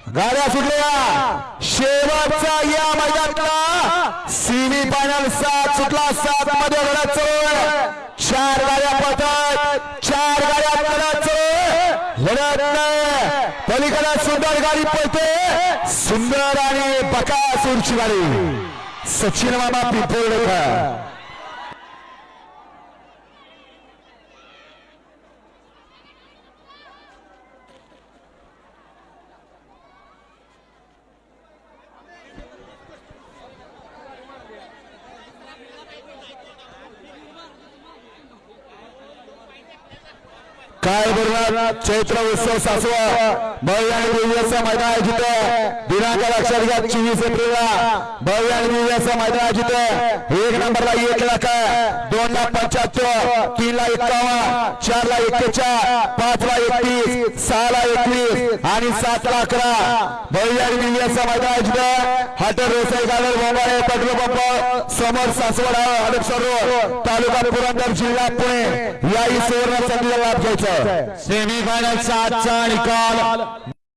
गाड्या सुटल्या शेवटचा या मैदानातला सेमी फायनल 7 सुटला 7 मध्ये लढत सुरू 4 गाड्या पळतात 4 गाड्या लढत सुरू लढत पलीकडे सुंदर गाडी पळते सुंदर आणि बकासूरची गाडी सचिन मामा पिंपळकर काय बरोबर चैत्र उत्सव सासवा भव्य आणि दिव्याचं मैदान आयोजित दिनांक लक्षात घ्या 24 एप्रिलला भव्य आणि दिव्याचं मैदान आयोजित 1 नंबरला 1 लाख 2 लाख 75 3 लाख 51 4 लाख 41 5 लाख 31 6 लाख 21 आणि 7 लाख 11 भव्य आणि दिव्याचं मैदान आयोजित हॉटेल रोसाई गार्डन बोंबाळे पेट्रोल पंप समोर सासवड हडपसर रोड तालुका पुरंदर जिल्हा पुणे याही सुवर्ण संधीला लाभ घ्यायचा सेमीफायनल 7 चा निकाल